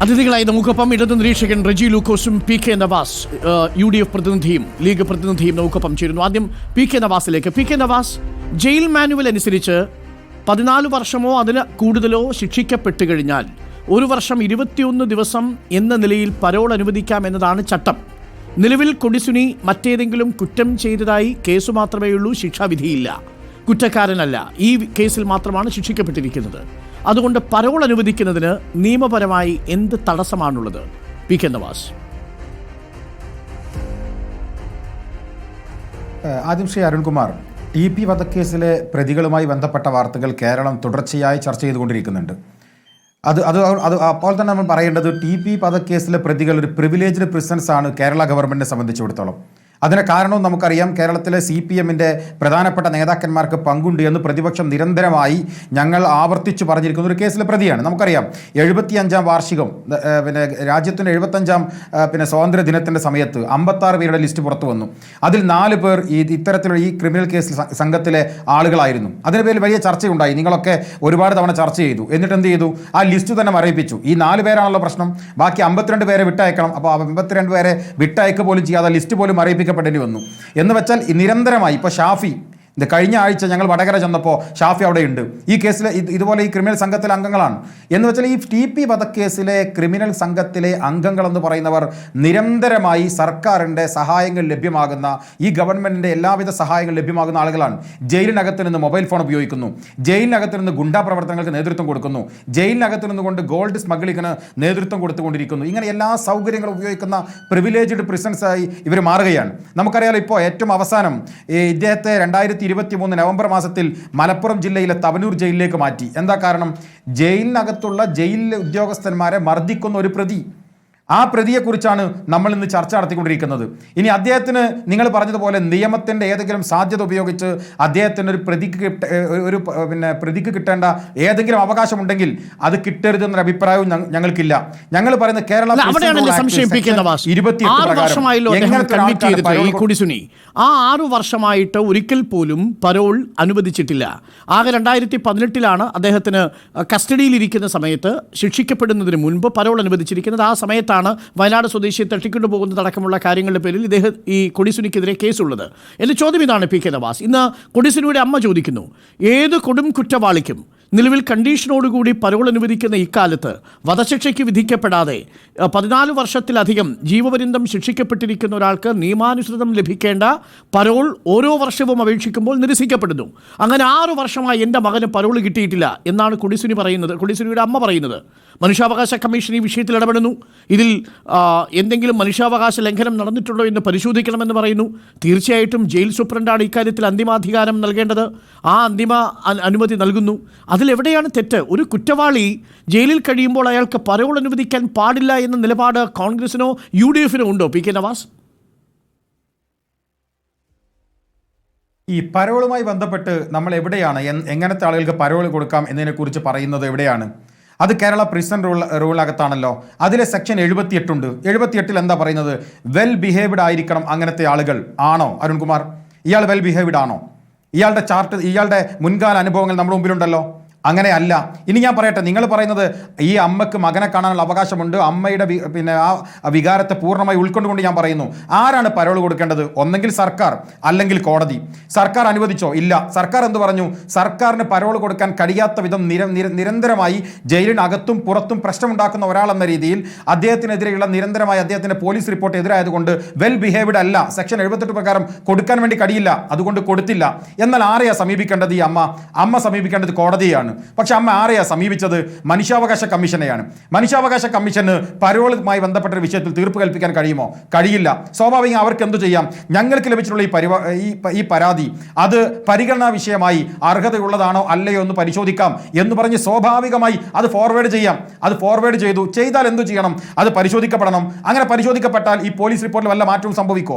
അതിഥികളായി നമുക്കൊപ്പം ഇടതു നിരീക്ഷകൻ റെജി ലൂക്കോസും പി കെ നവാസ് UDF പ്രതിനിധിയും ലീഗ് പ്രതിനിധിയും നമുക്കൊപ്പം ചേരുന്നു. ആദ്യം പി കെ നവാസിലേക്ക്. P K Navas, jail manual അനുസരിച്ച് 14 വർഷമോ അതിന് കൂടുതലോ ശിക്ഷിക്കപ്പെട്ടു കഴിഞ്ഞാൽ 1 വർഷം 21 ദിവസം എന്ന നിലയിൽ പരോൾ അനുവദിക്കാം എന്നതാണ് ചട്ടം. നിലവിൽ കൊടിസുനി മറ്റേതെങ്കിലും കുറ്റം ചെയ്തതായി കേസ് മാത്രമേ ഉള്ളൂ, ശിക്ഷാവിധിയില്ല, കുറ്റക്കാരനല്ല. ഈ കേസിൽ മാത്രമാണ് ശിക്ഷിക്കപ്പെട്ടിരിക്കുന്നത്. അതുകൊണ്ട് പരോൾ അനുവദിക്കുന്നതിന് നിയമപരമായി എന്ത് തടസ്സമാണുള്ളത്? P K Nawaz. ആദ്യം ശ്രീ അരുൺകുമാർ, TP വധക്കേസിലെ പ്രതികളുമായി ബന്ധപ്പെട്ട വാർത്തകൾ കേരളം തുടർച്ചയായി ചർച്ച ചെയ്തുകൊണ്ടിരിക്കുന്നുണ്ട്. അപ്പോൾ തന്നെ നമ്മൾ പറയേണ്ടത് TP വധക്കേസിലെ പ്രതികൾ ഒരു പ്രിവിലേജ്ഡ് പ്രിസൺസ് ആണ് കേരള ഗവൺമെൻറ്റിനെ സംബന്ധിച്ചിടത്തോളം. അതിന് കാരണവും നമുക്കറിയാം. കേരളത്തിലെ CPMൻ്റെ പ്രധാനപ്പെട്ട നേതാക്കന്മാർക്ക് പങ്കുണ്ട് എന്ന് പ്രതിപക്ഷം നിരന്തരമായി ഞങ്ങൾ ആവർത്തിച്ചു പറഞ്ഞിരിക്കുന്ന ഒരു കേസിലെ പ്രതിയാണ്. നമുക്കറിയാം 75-ാം വാർഷികം, പിന്നെ രാജ്യത്തിൻ്റെ 75-ാം സ്വാതന്ത്ര്യ ദിനത്തിൻ്റെ സമയത്ത് 56 പേരുടെ ലിസ്റ്റ് പുറത്തു വന്നു. അതിൽ 4 പേർ ഇത്തരത്തിലുള്ള ഈ ക്രിമിനൽ കേസ് സംഘത്തിലെ ആളുകളായിരുന്നു. അതിന് പേരിൽ വലിയ ചർച്ചയുണ്ടായി. നിങ്ങളൊക്കെ ഒരുപാട് തവണ ചർച്ച ചെയ്തു. എന്നിട്ട് എന്ത് ചെയ്തു? ആ ലിസ്റ്റ് തന്നെ മരവിപ്പിച്ചു. ഈ 4 പേരാണല്ലോ പ്രശ്നം, ബാക്കി 52 പേരെ വിട്ടയക്കണം. അപ്പോൾ 52 പേരെ വിട്ടയക്കുക പോലും ചെയ്യാതെ ലിസ്റ്റ് പോലും മരവിപ്പിക്കപ്പെടേണ്ടി വന്നു. എന്ന് വെച്ചാൽ നിരന്തരമായി ഇപ്പോൾ ഷാഫി, കഴിഞ്ഞ ആഴ്ച ഞങ്ങൾ വടകര ചെന്നപ്പോൾ ഷാഫി അവിടെ ഉണ്ട്. ഈ കേസിലെ ഇതുപോലെ ഈ ക്രിമിനൽ സംഘത്തിലെ അംഗങ്ങളാണ്. എന്ന് വെച്ചാൽ ഈ TP വധക്കേസിലെ ക്രിമിനൽ സംഘത്തിലെ അംഗങ്ങളെന്ന് പറയുന്നവർ നിരന്തരമായി സർക്കാരിൻ്റെ സഹായങ്ങൾ ലഭ്യമാകുന്ന, ഈ ഗവൺമെൻറ്റിൻ്റെ എല്ലാവിധ സഹായങ്ങൾ ലഭ്യമാകുന്ന ആളുകളാണ്. ജയിലിനകത്ത് നിന്ന് മൊബൈൽ ഫോൺ ഉപയോഗിക്കുന്നു, ജയിലിനകത്ത് നിന്ന് ഗുണ്ടാ പ്രവർത്തനങ്ങൾക്ക് നേതൃത്വം കൊടുക്കുന്നു, ജയിലിനകത്ത് നിന്നുകൊണ്ട് ഗോൾഡ് സ്മഗ്ലിങ്ങിന് നേതൃത്വം കൊടുത്തുകൊണ്ടിരിക്കുന്നു. ഇങ്ങനെ എല്ലാ സൗകര്യങ്ങളും ഉപയോഗിക്കുന്ന പ്രിവിലേജ്ഡ് പ്രിസൺസായി ഇവർ മാറുകയാണ്. നമുക്കറിയാലോ, ഇപ്പോൾ ഏറ്റവും അവസാനം ഇദ്ദേഹത്തെ 2023 നവംബർ മാസത്തിൽ മലപ്പുറം ജില്ലയിലെ തവനൂർ ജയിലിലേക്ക് മാറ്റി. എന്താ കാരണം? ജയിലിനകത്തുള്ള ജയിലിലെ ഉദ്യോഗസ്ഥന്മാരെ മർദ്ദിക്കുന്ന ഒരു പ്രതി, ആ പ്രതിയെക്കുറിച്ചാണ് നമ്മൾ ഇന്ന് ചർച്ച നടത്തിക്കൊണ്ടിരിക്കുന്നത്. ഇനി അദ്ദേഹത്തിന് നിങ്ങൾ പറഞ്ഞതുപോലെ നിയമത്തിൻ്റെ ഏതെങ്കിലും സാധ്യത ഉപയോഗിച്ച് അദ്ദേഹത്തിന് ഒരു പ്രതിക്ക് കിട്ടേണ്ട ഏതെങ്കിലും അവകാശമുണ്ടെങ്കിൽ അത് കിട്ടരുതെന്നൊരു അഭിപ്രായവും ഞങ്ങൾക്കില്ല. ഞങ്ങൾ പറയുന്നത് കേരള 6 വർഷമായിട്ട് ഒരിക്കൽ പോലും പരോൾ അനുവദിച്ചിട്ടില്ല. ആകെ 2018 അദ്ദേഹത്തിന് കസ്റ്റഡിയിലിരിക്കുന്ന സമയത്ത്, ശിക്ഷിക്കപ്പെടുന്നതിന് മുൻപ് പരോൾ അനുവദിച്ചിരിക്കുന്നത്. ആ സമയത്താണ് വയനാട് സ്വദേശിയെ തട്ടിക്കൊണ്ടു പോകുന്നതടക്കമുള്ള കാര്യങ്ങളുടെ പേരിൽ ഈ കൊടിസുനിക്കെതിരെ കേസുള്ളത്. എൻ്റെ ചോദ്യം ഇതാണ്, പി കെ നവാസ്. ഇന്ന് കൊടിസുനിയുടെ അമ്മ ചോദിക്കുന്നു, ഏത് കൊടും കുറ്റവാളിക്കും നിലവിൽ കണ്ടീഷനോടുകൂടി പരോൾ അനുവദിക്കുന്ന ഇക്കാലത്ത് വധശിക്ഷയ്ക്ക് വിധിക്കപ്പെടാതെ 14 വർഷത്തിലധികം ജീവപര്യന്തം ശിക്ഷിക്കപ്പെട്ടിരിക്കുന്ന ഒരാൾക്ക് നിയമാനുസൃതം ലഭിക്കേണ്ട പരോൾ ഓരോ വർഷവും അപേക്ഷിക്കുമ്പോൾ നിരസിക്കപ്പെടുന്നു. അങ്ങനെ 6 വർഷമായി എൻ്റെ മകന് പരോൾ കിട്ടിയിട്ടില്ല എന്നാണ് കൊടിസുനി പറയുന്നത്, കൊടിസുനിയുടെ അമ്മ പറയുന്നത്. മനുഷ്യാവകാശ കമ്മീഷൻ ഈ വിഷയത്തിൽ ഇടപെടുന്നു. ഇതിൽ എന്തെങ്കിലും മനുഷ്യാവകാശ ലംഘനം നടന്നിട്ടുണ്ടോ എന്ന് പരിശോധിക്കണമെന്ന് പറയുന്നു. തീർച്ചയായിട്ടും ജയിൽ സൂപ്രണ്ടാണ് ഇക്കാര്യത്തിൽ അന്തിമാധികാരം നൽകേണ്ടത്. ആ അന്തിമ അനുമതി നൽകുന്നു. അതിലെവിടെയാണ് തെറ്റ്? ഒരു കുറ്റവാളി ജയിലിൽ കഴിയുമ്പോൾ അയാൾക്ക് പരോൾ അനുവദിക്കാൻ പാടില്ല എന്ന നിലപാട് കോൺഗ്രസിനോ UDFനോ ഉണ്ടോ, പി കെ നവാസ്? ഈ പരോളുമായി ബന്ധപ്പെട്ട് നമ്മൾ എവിടെയാണ്, എങ്ങനത്തെ ആളുകൾക്ക് പരോൾ കൊടുക്കാം എന്നതിനെക്കുറിച്ച് പറയുന്നത് എവിടെയാണ്? അത് കേരള പ്രിസൺ റൂളിനകത്താണല്ലോ. അതിലെ സെക്ഷൻ 78 ഉണ്ട്. 78-ൽ എന്താ പറയുന്നത്? വെൽ ബിഹേവ്ഡ് ആയിരിക്കണം അങ്ങനത്തെ ആളുകൾ. ആണോ അരുൺകുമാർ? ഇയാൾ വെൽ ബിഹേവ്ഡ് ആണോ? ഇയാളുടെ ചാർട്ട്, ഇയാളുടെ മുൻകാല അനുഭവങ്ങൾ നമ്മുടെ മുമ്പിലുണ്ടല്ലോ. അങ്ങനെ അല്ല. ഇനി ഞാൻ പറയട്ടെ, നിങ്ങൾ പറയുന്നത് ഈ അമ്മക്ക് മകനെ കാണാനുള്ള അവകാശമുണ്ട്, അമ്മയുടെ ആ വികാരത്തെ പൂർണ്ണമായി ഉൾക്കൊണ്ടുകൊണ്ട് ഞാൻ പറയുന്നു, ആരാണ് പരോൾ കൊടുക്കേണ്ടത്? ഒന്നെങ്കിൽ സർക്കാർ, അല്ലെങ്കിൽ കോടതി. സർക്കാർ അനുവദിച്ചോ? ഇല്ല. സർക്കാർ എന്ത് പറഞ്ഞു? സർക്കാരിന് പരോൾ കൊടുക്കാൻ കഴിയാത്ത വിധം നിരന്തരമായി ജയിലിനകത്തും പുറത്തും പ്രശ്നമുണ്ടാക്കുന്ന ഒരാളെന്ന രീതിയിൽ അദ്ദേഹത്തിനെതിരെയുള്ള നിരന്തരമായി അദ്ദേഹത്തിൻ്റെ പോലീസ് റിപ്പോർട്ട് എതിരായതുകൊണ്ട് വെൽ ബിഹേവ്ഡ് അല്ല, സെക്ഷൻ 78 പ്രകാരം കൊടുക്കാൻ വേണ്ടി കഴിയില്ല, അതുകൊണ്ട് കൊടുത്തില്ല. എന്നാൽ ആരെയാ സമീപിക്കേണ്ടത്? ഈ അമ്മ സമീപിക്കേണ്ടത് കോടതിയാണ്. പക്ഷെ അമ്മ ആരെയാ സമീപിച്ചത്? മനുഷ്യാവകാശ കമ്മീഷനെയാണ്. മനുഷ്യാവകാശ കമ്മീഷന് പരോളുമായി ബന്ധപ്പെട്ട ഒരു വിഷയത്തിൽ തീർപ്പ് കൽപ്പിക്കാൻ കഴിയുമോ? കഴിയില്ല. സ്വാഭാവികം അവർക്ക് എന്തു ചെയ്യാം? ഞങ്ങൾക്ക് ലഭിച്ചിട്ടുള്ള ഈ പരാതി അത് പരിഗണനാ വിഷയമായി അർഹതയുള്ളതാണോ അല്ലയോ എന്ന് പരിശോധിക്കാം എന്ന് പറഞ്ഞ് സ്വാഭാവികമായി അത് ഫോർവേഡ് ചെയ്യാം. അത് ഫോർവേഡ് ചെയ്താൽ എന്തു ചെയ്യണം? അത് പരിശോധിക്കപ്പെടണം. അങ്ങനെ പരിശോധിക്കപ്പെട്ടാൽ ഈ പോലീസ് റിപ്പോർട്ടിൽ വല്ല മാറ്റവും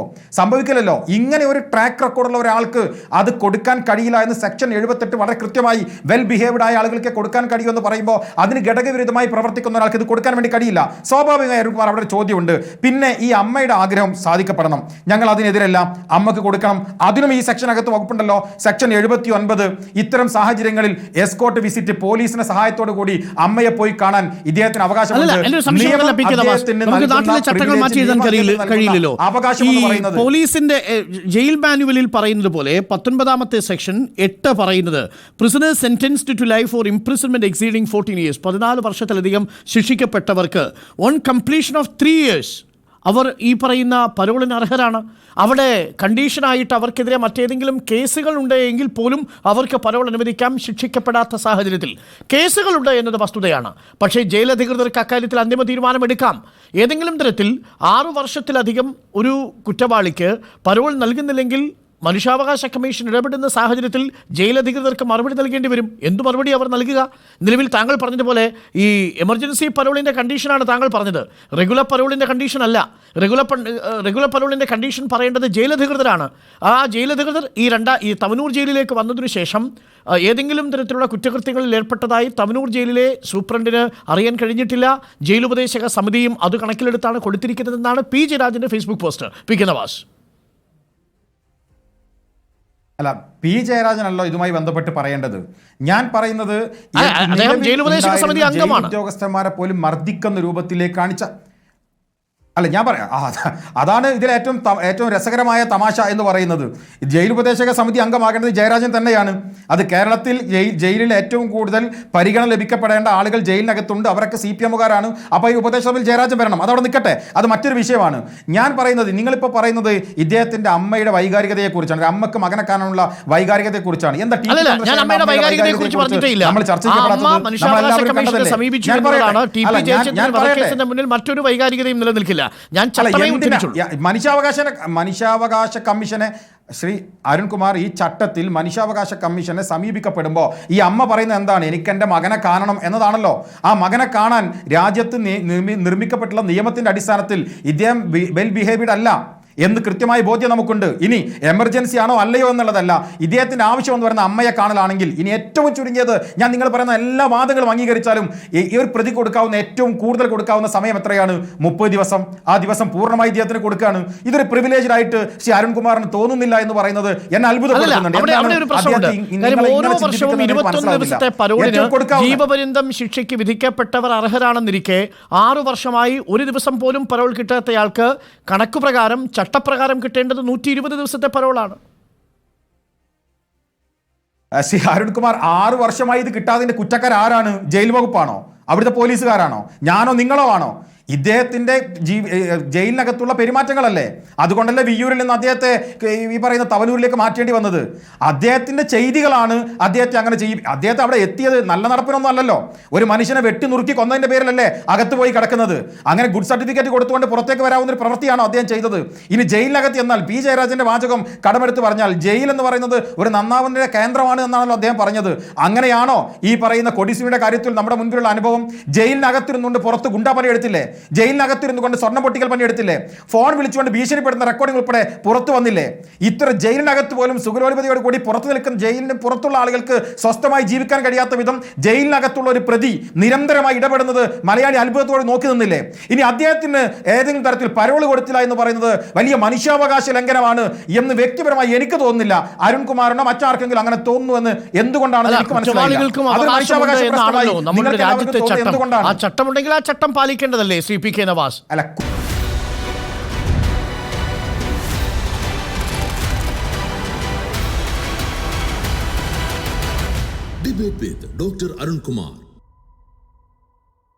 സംഭവിക്കില്ലല്ലോ. ഇങ്ങനെ ഒരു ട്രാക്ക് റെക്കോർഡുള്ള ഒരാൾക്ക് അത് കൊടുക്കാൻ കഴിയില്ല എന്ന് സെക്ഷൻ 78 വളരെ കൃത്യമായി വെൽ ബിഹേവ്ഡ് അർഹരായ ആളുകൾക്ക് കൊടുക്കാൻ കഴിയുമെന്ന് പറയുമ്പോൾ അതിന് ഘടകവിരുദ്ധമായി പ്രവർത്തിക്കുന്ന ഒരാൾക്ക് ഇത് കൊടുക്കാൻ വേണ്ടി കഴിയില്ല. സ്വാഭാവികമായി അരുൺകുമാർ അവിടെ ഒരു ചോദ്യമുണ്ട്. പിന്നെ ഈ അമ്മയുടെ ആഗ്രഹം സാധിക്കപ്പെടണം, ഞങ്ങൾ അതിനെതിരല്ല, അമ്മക്ക് കൊടുക്കണം. അതിനും ഈ സെക്ഷനകത്ത് വകുപ്പുണ്ടല്ലോ, സെക്ഷൻ 79. ഇത്തരം സാഹചര്യങ്ങളിൽ എസ്കോർട്ട് വിസിറ്റ്, പോലീസിന്റെ സഹായത്തോടു കൂടി അമ്മയെ പോയി കാണാൻ ഇദ്ദേഹത്തിന് അവകാശമുണ്ട്. പോലീസിന്റെ ജയിൽ മാനുവലിൽ പറയുന്നത് പോലെ 19ാമത്തെ സെക്ഷൻ 8 പറയുന്നത് prisoners sentenced to life for imprisonment exceeding 14 years, 14 വർഷത്തിലധികം ശിക്ഷിക്കപ്പെട്ടവർക്ക് ഓൺ കംപ്ലീഷൻ ഓഫ് 3 years അവർ ഈ പറയുന്ന പരോളിന് അർഹരാണ്. അവിടെ കണ്ടീഷനായിട്ട് അവർക്കെതിരെ മറ്റേതെങ്കിലും കേസുകൾ ഉണ്ടെങ്കിൽ പോലും അവർക്ക് പരോൾ അനുവദിക്കാം, ശിക്ഷിക്കപ്പെടാത്ത സാഹചര്യത്തിൽ. കേസുകളുണ്ട് എന്നത് വസ്തുതയാണ്. പക്ഷേ ജയിലധികൃതർക്ക് അക്കാര്യത്തിൽ അന്തിമ തീരുമാനമെടുക്കാം. ഏതെങ്കിലും തരത്തിൽ 6 വർഷത്തിലധികം ഒരു കുറ്റവാളിക്ക് പരോൾ നൽകുന്നില്ലെങ്കിൽ മനുഷ്യാവകാശ കമ്മീഷൻ ഇടപെടുന്ന സാഹചര്യത്തിൽ ജയിലധികൃതർക്ക് മറുപടി നൽകേണ്ടി വരും. എന്തു മറുപടി അവർ നൽകുക? നിലവിൽ താങ്കൾ പറഞ്ഞതുപോലെ ഈ എമർജൻസി പരോളിൻ്റെ കണ്ടീഷനാണ് താങ്കൾ പറഞ്ഞത്, റെഗുലർ പരോളിൻ്റെ കണ്ടീഷൻ അല്ല. റെഗുലർ പരോളിൻ്റെ കണ്ടീഷൻ പറയേണ്ടത് ജയിലധികൃതരാണ്. ആ ജയിലധികൃതർ ഈ തവനൂർ ജയിലിലേക്ക് വന്നതിനു ശേഷം ഏതെങ്കിലും തരത്തിലുള്ള കുറ്റകൃത്യങ്ങളിൽ ഏർപ്പെട്ടതായി തവനൂർ ജയിലിലെ സൂപ്രണ്ടിന് അറിയാൻ കഴിഞ്ഞിട്ടില്ല. ജയിലുപദേശക സമിതിയും അത് കണക്കിലെടുത്താണ് കൊടുത്തിരിക്കുന്നതെന്നാണ് പി ജയരാജൻ്റെ Facebook post. P K Navas. അല്ല, പി ജയരാജനല്ലോ ഇതുമായി ബന്ധപ്പെട്ട് പറയേണ്ടത്. ഞാൻ പറയുന്നത് ഉദ്യോഗസ്ഥന്മാരെ പോലും മർദ്ദിക്കുന്ന രൂപത്തിലേക്ക് കാണിച്ച അല്ല, ഞാൻ പറയാം, അതാണ് ഇതിൽ ഏറ്റവും രസകരമായ തമാശ എന്ന് പറയുന്നത്. ജയിൽ ഉപദേശക സമിതി അംഗമാകേണ്ടത് ജയരാജൻ തന്നെയാണ്. അത് കേരളത്തിൽ ജയിലിൽ ഏറ്റവും കൂടുതൽ പരിഗണന ലഭിക്കപ്പെടേണ്ട ആളുകൾ ജയിലിനകത്തുണ്ട്, അവരൊക്കെ CPM-കാരാണ്. അപ്പോൾ ഈ ഉപദേശ സമിതിയിൽ ജയരാജൻ വരണം, അതവിടെ നിൽക്കട്ടെ, അത് മറ്റൊരു വിഷയമാണ്. ഞാൻ പറയുന്നത്, നിങ്ങളിപ്പോൾ പറയുന്നത് ഇദ്ദേഹത്തിൻ്റെ അമ്മയുടെ വൈകാരികതയെക്കുറിച്ചാണ്, അമ്മക്ക് മകനെ കാണാനുള്ള വൈകാരികതയെക്കുറിച്ചാണ്. എന്താ നമ്മൾ ചർച്ച മറ്റൊരു വൈകാരികതയും നിലനിൽക്കില്ല. മനുഷ്യാവകാശ കമ്മീഷനെ ശ്രീ അരുൺകുമാർ, ഈ ചട്ടത്തിൽ മനുഷ്യാവകാശ കമ്മീഷനെ സമീപിക്കപ്പെടുമ്പോൾ ഈ അമ്മ പറയുന്നത് എന്താണ്? എനിക്ക് എൻ്റെ മകനെ കാണണം എന്നതാണല്ലോ. ആ മകനെ കാണാൻ രാജ്യത്ത് നിർമ്മിക്കപ്പെട്ടുള്ള നിയമത്തിൻ്റെ അടിസ്ഥാനത്തിൽ ഇദ്ദേഹം വെൽ ബിഹേവിയർഡ് അല്ല എന്ന് കൃത്യമായ ബോധ്യം നമുക്കുണ്ട്. ഇനി എമർജൻസി ആണോ അല്ലയോ എന്നുള്ളതല്ല, ഇദ്ദേഹത്തിൻ്റെ ആവശ്യം എന്ന് പറയുന്ന അമ്മയെ കാണലാണെങ്കിൽ ഇനി ഏറ്റവും ചുരുങ്ങിയത് ഞാൻ നിങ്ങൾ പറയുന്ന എല്ലാ വാദങ്ങളും അംഗീകരിച്ചാലും ഈ ഒരു പ്രതി കൊടുക്കാവുന്ന ഏറ്റവും കൂടുതൽ കൊടുക്കാവുന്ന സമയം എത്രയാണ്? 30 ദിവസം. ആ ദിവസം പൂർണ്ണമായി ഇദ്ദേഹത്തിന് കൊടുക്കുകയാണ്. ഇതൊരു പ്രിവിലേജ് ആയിട്ട് ശ്രീ അരുൺകുമാറിന് തോന്നുന്നില്ല എന്ന് പറയുന്നത് എന്നെ അത്ഭുതപ്പെടുത്തുന്നുണ്ട്. ജീവപര്യന്തം ശിക്ഷയ്ക്ക് വിധിക്കപ്പെട്ടവർ അർഹരാണെന്നിരിക്കെ 6 വർഷമായി ഒരു ദിവസം പോലും പരോൾ കിട്ടാത്തയാൾക്ക് കണക്കുപ്രകാരം ചട്ടപ്രകാരം കിട്ടേണ്ടത് 120 ദിവസത്തെ പരോളാണ്. ശ്രീ അരുൺകുമാർ, 6 വർഷമായി ഇത് കിട്ടാതിന്റെ കുറ്റക്കാരാരാണ്? ജയിൽ വകുപ്പാണോ? അവിടുത്തെ പോലീസുകാരാണോ? ഞാനോ നിങ്ങളോ ആണോ? ഇദ്ദേഹത്തിൻ്റെ ജയിലിനകത്തുള്ള പെരുമാറ്റങ്ങളല്ലേ, അതുകൊണ്ടല്ലേ വിയ്യൂരിൽ നിന്ന് അദ്ദേഹത്തെ ഈ പറയുന്ന തവനൂരിലേക്ക് മാറ്റേണ്ടി വന്നത്. അദ്ദേഹത്തിൻ്റെ ചെയ്തികളാണ് അദ്ദേഹത്തെ അങ്ങനെ അദ്ദേഹത്തെ അവിടെ എത്തിയത് നല്ല നടപ്പിനൊന്നും അല്ലല്ലോ. ഒരു മനുഷ്യനെ വെട്ടി നുറുക്കി കൊന്നതിൻ്റെ പേരിലല്ലേ അകത്ത് പോയി കിടക്കുന്നത്. അങ്ങനെ ഗുഡ് സർട്ടിഫിക്കറ്റ് കൊടുത്തുകൊണ്ട് പുറത്തേക്ക് വരാവുന്ന ഒരു പ്രവൃത്തിയാണോ അദ്ദേഹം ചെയ്തത്? ഇനി ജയിലിനകത്ത് എന്നാൽ പി ജയരാജൻ്റെ വാചകം കടമെടുത്ത് പറഞ്ഞാൽ ജയിൽ എന്ന് പറയുന്നത് ഒരു നന്നാവുന്നതിൻ്റെ കേന്ദ്രമാണ് എന്നാണല്ലോ അദ്ദേഹം പറഞ്ഞത്. അങ്ങനെയാണോ ഈ പറയുന്ന കൊടിസുനിയുടെ കാര്യത്തിൽ നമ്മുടെ മുൻപിലുള്ള അനുഭവം? ജയിലിനകത്തിരുന്നുകൊണ്ട് പുറത്ത് ഗുണ്ടാപ്പണി എടുത്തില്ലേ? ജയിലിനകത്തിരുന്നു കൊണ്ട് സ്വർണ്ണ പൊട്ടിക്കൽ പണിയെടുത്തില്ലേ? ഫോൺ വിളിച്ചുകൊണ്ട് ഭീഷണിപ്പെടുന്ന റെക്കോർഡിംഗ് ഉൾപ്പെടെ പുറത്തു വന്നില്ലേ? ഇത്ര ജയിലിനകത്ത് പോലും സുഗരോപതിയോട് കൂടി പുറത്തു നിൽക്കുന്ന ജയിലിന് പുറത്തുള്ള ആളുകൾക്ക് സ്വസ്ഥമായി ജീവിക്കാൻ കഴിയാത്ത വിധം ജയിലിനകത്തുള്ള ഒരു പ്രതി നിരന്തരമായി ഇടപെടുന്നത് മലയാളി അത്ഭുതത്തോടെ നോക്കി നിന്നില്ലേ? ഇനി അദ്ദേഹത്തിന് ഏതെങ്കിലും തരത്തിൽ പരോള് കൊടുത്തില്ല എന്ന് പറയുന്നത് വലിയ മനുഷ്യാവകാശ ലംഘനമാണ് എന്ന് വ്യക്തിപരമായി എനിക്ക് തോന്നുന്നില്ല. അരുൺകുമാറിനോ മറ്റാർക്കെങ്കിലും അങ്ങനെ തോന്നുന്നുവെന്ന് എന്തുകൊണ്ടാണ് എനിക്ക് മനസ്സിലായില്ല. ആ ചട്ടമുണ്ടെങ്കിൽ ആ ചട്ടം പാലിക്കേണ്ടതല്ലേ ശ്രീ പി കെ നവാസ്? അല്ല, Debate with Dr. Arun Kumar.